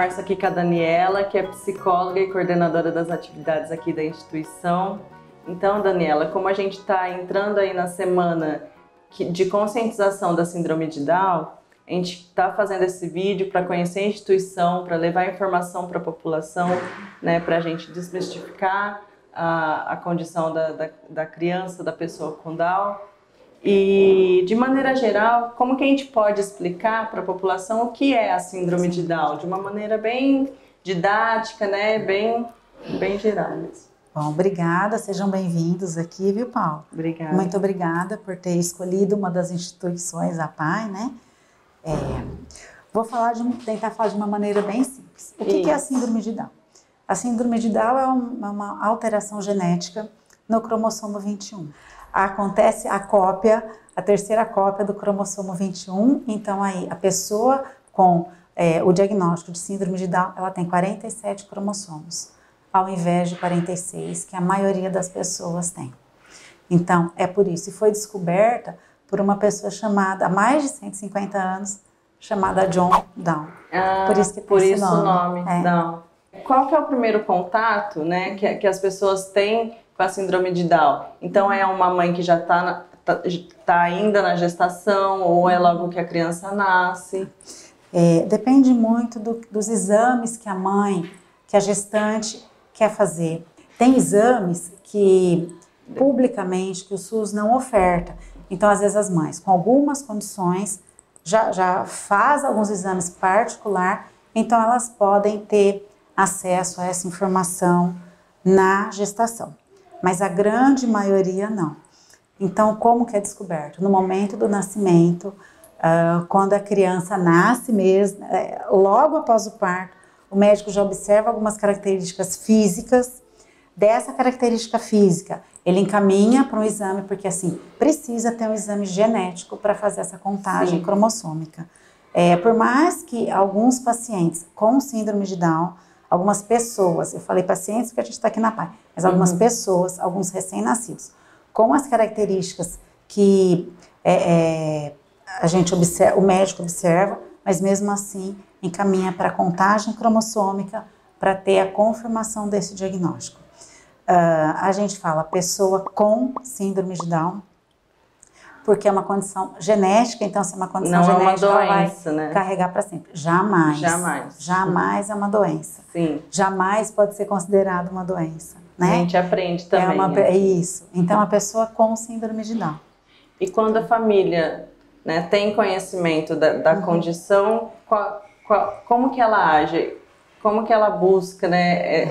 conversa aqui com a Daniela, que é psicóloga e coordenadora das atividades aqui da instituição. Então, Daniela, como a gente está entrando aí na semana de conscientização da síndrome de Down, a gente está fazendo esse vídeo para conhecer a instituição, para levar informação para a população, né, para a gente desmistificar a condição da criança, da pessoa com Down. E, de maneira geral, como que a gente pode explicar para a população o que é a síndrome de Down? De uma maneira bem didática, né? Bem geral mesmo. Bom, obrigada, sejam bem-vindos aqui, viu, Paulo? Obrigada. Muito obrigada por ter escolhido uma das instituições, a PAI, né? Vou tentar falar de uma maneira bem simples. O que é a síndrome de Down? A síndrome de Down é uma alteração genética no cromossomo 21. Acontece a terceira cópia do cromossomo 21, então aí a pessoa com o diagnóstico de síndrome de Down, ela tem 47 cromossomos, ao invés de 46, que a maioria das pessoas tem. Então, é por isso, e foi descoberta por uma pessoa chamada, há mais de 150 anos, chamada John Down. Por isso que tem esse nome. Down. Qual que é o primeiro contato, né, que as pessoas têm com a síndrome de Down? Então é uma mãe que já está ainda na gestação ou é logo que a criança nasce? Depende muito dos exames que a gestante quer fazer. Tem exames que publicamente que o SUS não oferta. Então às vezes as mães com algumas condições já faz alguns exames particular, então elas podem ter acesso a essa informação na gestação. Mas a grande maioria não. Então, como que é descoberto? No momento do nascimento, quando a criança nasce mesmo, logo após o parto, o médico já observa algumas características físicas. Dessa característica física, ele encaminha para um exame, porque assim, precisa ter um exame genético para fazer essa contagem cromossômica. Por mais que alguns pacientes com síndrome de Down, algumas pessoas, eu falei pacientes porque a gente está aqui na PAI, mas algumas pessoas, alguns recém-nascidos, com as características que o médico observa, mas mesmo assim encaminha para a contagem cromossômica para ter a confirmação desse diagnóstico. A gente fala pessoa com síndrome de Down, porque é uma condição genética, então se é uma condição genética, ela vai carregar para sempre. Jamais. Jamais é uma doença. Sim. Jamais pode ser considerada uma doença, né? A gente aprende também. É isso. Então, a pessoa com síndrome de Down. E quando a família, né, tem conhecimento da condição, como que ela age? Como que ela busca, né,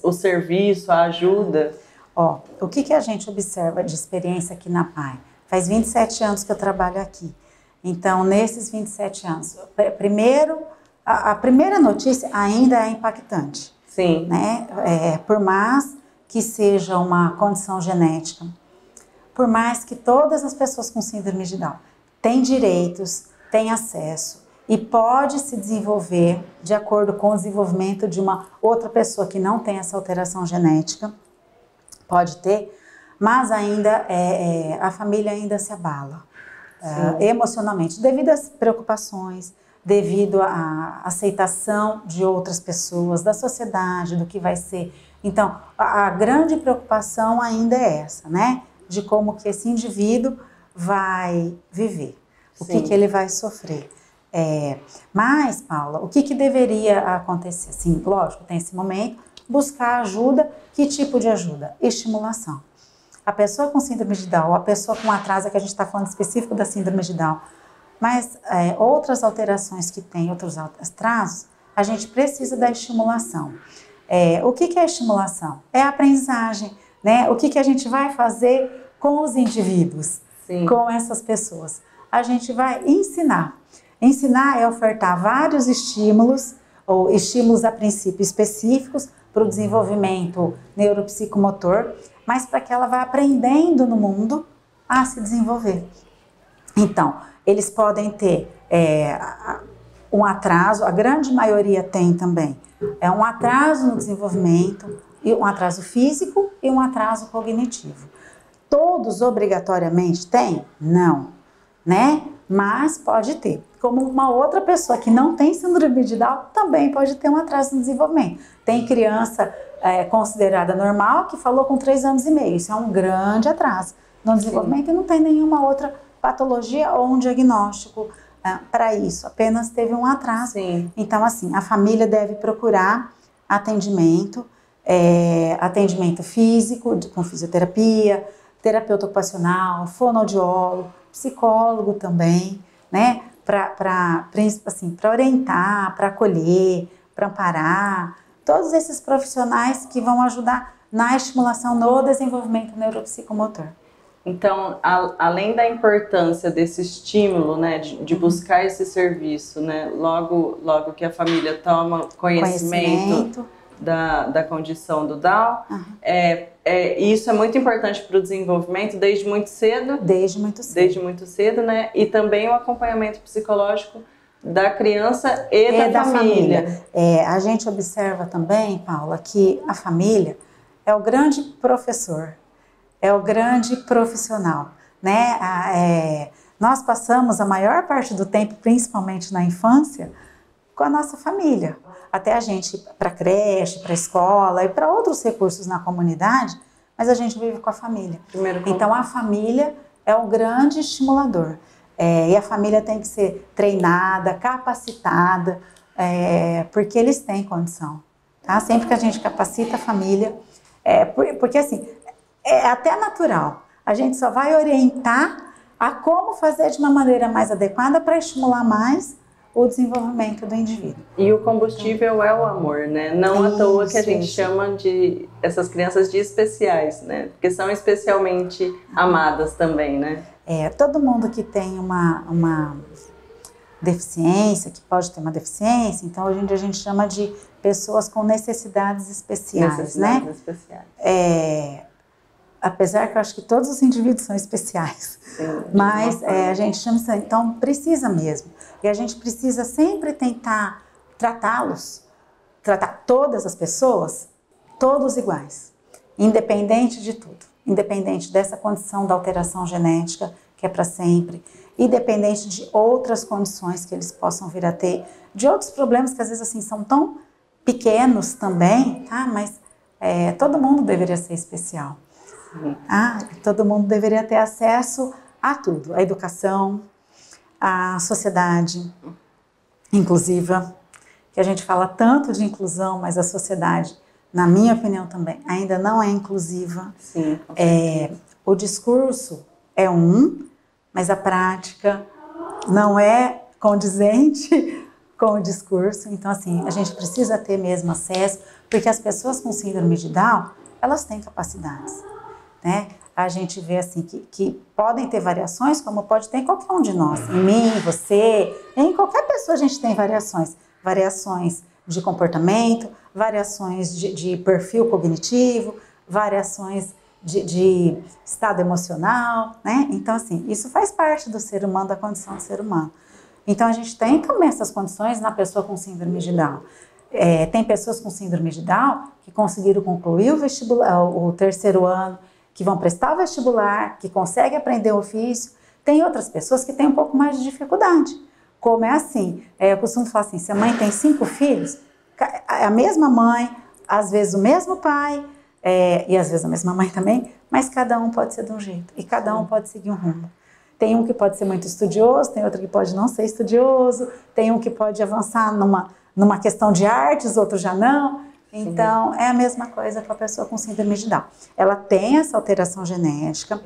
o serviço, a ajuda? O que a gente observa de experiência aqui na PAI? Faz 27 anos que eu trabalho aqui. Então, nesses 27 anos, a primeira notícia ainda é impactante. Sim. Né? Por mais que seja uma condição genética, por mais que todas as pessoas com síndrome de Down têm direitos, têm acesso e pode se desenvolver de acordo com o desenvolvimento de uma outra pessoa que não tem essa alteração genética, pode ter, mas ainda a família ainda se abala emocionalmente, devido às preocupações, devido à aceitação de outras pessoas, da sociedade, do que vai ser. Então, a grande preocupação ainda é essa, né? De como que esse indivíduo vai viver, o que ele vai sofrer. Mas, Paula, o que deveria acontecer? Sim, lógico, tem esse momento, buscar ajuda. Que tipo de ajuda? Estimulação. A pessoa com síndrome de Down, a pessoa com atraso, que a gente está falando específico da síndrome de Down, mas outras alterações que tem, outros atrasos, a gente precisa da estimulação. O que é a estimulação? É a aprendizagem, né? O que a gente vai fazer com os indivíduos, com essas pessoas? A gente vai ensinar. Ensinar é ofertar vários estímulos, ou estímulos a princípio específicos para o desenvolvimento neuropsicomotor, mas para que ela vá aprendendo no mundo a se desenvolver. Então, eles podem ter um atraso, a grande maioria tem também, um atraso no desenvolvimento, e um atraso físico e um atraso cognitivo. Todos obrigatoriamente têm? Não, né? mas pode ter. Como uma outra pessoa que não tem síndrome de Down também pode ter um atraso no desenvolvimento. Tem criança considerada normal que falou com 3 anos e meio. Isso é um grande atraso no desenvolvimento. Sim. E não tem nenhuma outra patologia ou um diagnóstico para isso. Apenas teve um atraso. Sim. Então, assim, a família deve procurar atendimento físico, com fisioterapia, terapeuta ocupacional, fonoaudiólogo, psicólogo também, né? Para orientar, para acolher, para amparar, todos esses profissionais que vão ajudar na estimulação no desenvolvimento neuropsicomotor. Então, além da importância desse estímulo, né, de buscar esse serviço, né, logo que a família toma conhecimento da condição do Down, isso é muito importante para o desenvolvimento desde muito cedo. Desde muito cedo, né? E também o acompanhamento psicológico da criança e da família. A gente observa também, Paula, que a família é o grande professor, é o grande profissional, né? Nós passamos a maior parte do tempo, principalmente na infância, com a nossa família. Até a gente ir para a creche, para a escola e para outros recursos na comunidade, mas a gente vive com a família. Então a família é o grande estimulador. E a família tem que ser treinada, capacitada, porque eles têm condição. Tá? Sempre que a gente capacita a família, porque assim, é até natural. A gente só vai orientar a como fazer de uma maneira mais adequada para estimular mais o desenvolvimento do indivíduo. E o combustível é o amor, né? Não à toa que a gente chama essas crianças de especiais, né? Porque são especialmente amadas também, né? Todo mundo que tem uma deficiência, que pode ter uma deficiência, então hoje em dia a gente chama de pessoas com necessidades especiais, né? Especiais. Apesar que eu acho que todos os indivíduos são especiais, sim, mas a gente chama isso, então precisa mesmo. E a gente precisa sempre tentar tratar todas as pessoas, todos iguais, independente de tudo, independente dessa condição da alteração genética, que é para sempre, independente de outras condições que eles possam vir a ter, de outros problemas que às vezes assim são tão pequenos também, tá? Mas todo mundo deveria ser especial. Todo mundo deveria ter acesso a tudo, a educação, a sociedade inclusiva, que a gente fala tanto de inclusão, mas a sociedade, na minha opinião também, ainda não é inclusiva. Sim, o discurso é mas a prática não é condizente com o discurso. Então, assim, a gente precisa ter mesmo acesso, porque as pessoas com síndrome de Down, elas têm capacidades, né? A gente vê assim que podem ter variações, como pode ter em qualquer um de nós. Em mim, você, em qualquer pessoa a gente tem variações. Variações de comportamento, variações de perfil cognitivo, variações de estado emocional, né? Então, assim, isso faz parte do ser humano, da condição do ser humano. Então, a gente tem também essas condições na pessoa com síndrome de Down. Tem pessoas com síndrome de Down que conseguiram concluir o vestibular, o 3º ano, que vão prestar o vestibular, que conseguem aprender o ofício. Tem outras pessoas que têm um pouco mais de dificuldade. Como é assim, eu costumo falar assim, se a mãe tem 5 filhos, a mesma mãe, às vezes o mesmo pai, e às vezes a mesma mãe também, mas cada um pode ser de um jeito, e cada um pode seguir um rumo. Tem um que pode ser muito estudioso, tem outro que pode não ser estudioso, tem um que pode avançar numa questão de artes, outro já não. Então, é a mesma coisa com a pessoa com síndrome de Down. Ela tem essa alteração genética,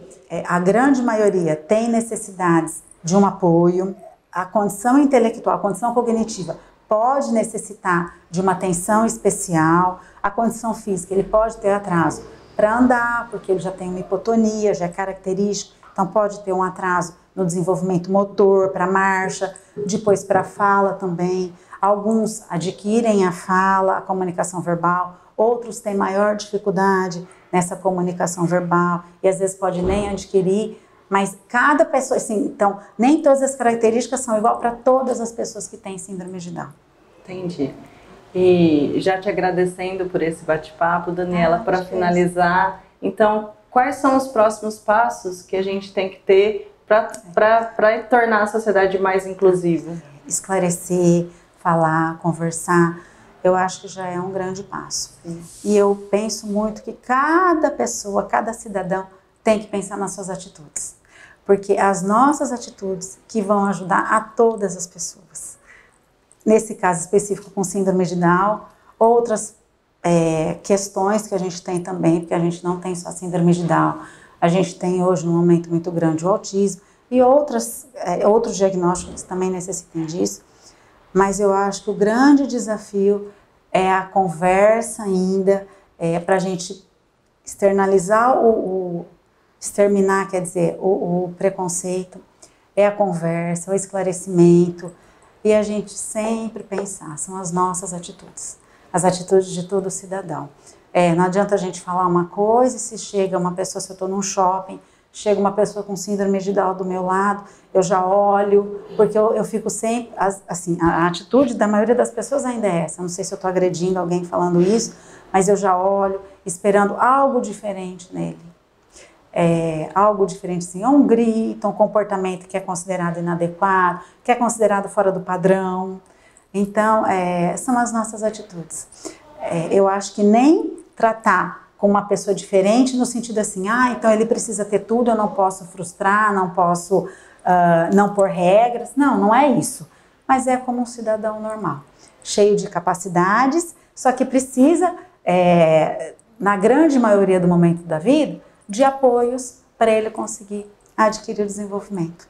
a grande maioria tem necessidades de um apoio, a condição intelectual, a condição cognitiva pode necessitar de uma atenção especial, a condição física, ele pode ter atraso para andar, porque ele já tem uma hipotonia, já é característico, então pode ter um atraso no desenvolvimento motor, para marcha, depois para fala também. Alguns adquirem a fala, a comunicação verbal, outros têm maior dificuldade nessa comunicação verbal e às vezes pode nem adquirir, mas cada pessoa, assim, então, nem todas as características são igual para todas as pessoas que têm síndrome de Down. Entendi. E já te agradecendo por esse bate-papo, Daniela, para finalizar, então, quais são os próximos passos que a gente tem que ter para tornar a sociedade mais inclusiva. Esclarecer, falar, conversar, eu acho que já é um grande passo. Sim. E eu penso muito que cada pessoa, cada cidadão tem que pensar nas suas atitudes. Porque as nossas atitudes que vão ajudar a todas as pessoas. Nesse caso específico com síndrome de Down, outras questões que a gente tem também, porque a gente não tem só síndrome de Down, a gente tem hoje num aumento muito grande o autismo e outros diagnósticos que também necessitam disso. Mas eu acho que o grande desafio é a conversa ainda, para a gente externalizar exterminar, quer dizer, o preconceito, é a conversa, o esclarecimento, e a gente sempre pensar, são as nossas atitudes, as atitudes de todo cidadão. Não adianta a gente falar uma coisa e se chega uma pessoa, se eu estou num shopping, chega uma pessoa com síndrome de Down do meu lado, eu já olho, porque eu fico sempre, assim, a atitude da maioria das pessoas ainda é essa, eu não sei se eu estou agredindo alguém falando isso, mas eu já olho, esperando algo diferente nele. Algo diferente, assim, um grito, um comportamento que é considerado inadequado, que é considerado fora do padrão. Então, são as nossas atitudes. Eu acho que nem tratar com uma pessoa diferente no sentido assim, então ele precisa ter tudo, eu não posso frustrar, não posso não pôr regras. Não, não é isso. Mas é como um cidadão normal, cheio de capacidades, só que precisa, na grande maioria do momento da vida, de apoios para ele conseguir adquirir o desenvolvimento.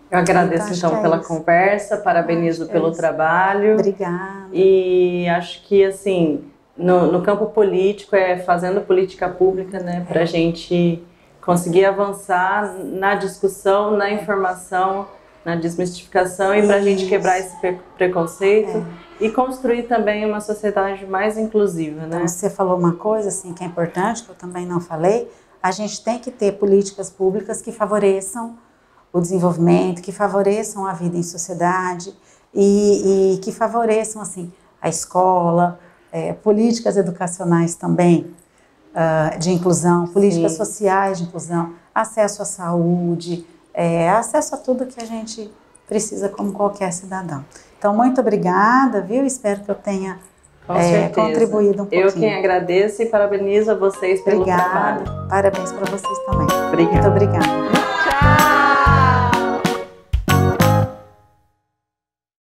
Eu agradeço então pela conversa, parabenizo pelo trabalho. Obrigada. E acho que assim, no campo político, fazendo política pública, né, para a gente conseguir avançar na discussão, na informação, na desmistificação e para a gente quebrar esse preconceito e construir também uma sociedade mais inclusiva, né? Então, você falou uma coisa assim que é importante, que eu também não falei, a gente tem que ter políticas públicas que favoreçam o desenvolvimento, que favoreçam a vida em sociedade e que favoreçam assim, a escola, políticas educacionais também de inclusão, políticas sociais de inclusão, acesso à saúde, acesso a tudo que a gente precisa como qualquer cidadão. Então, muito obrigada, viu? Espero que eu tenha contribuído um pouquinho. Eu quem agradeço e parabenizo a vocês pelo trabalho. Parabéns para vocês também. Obrigada. Muito obrigada.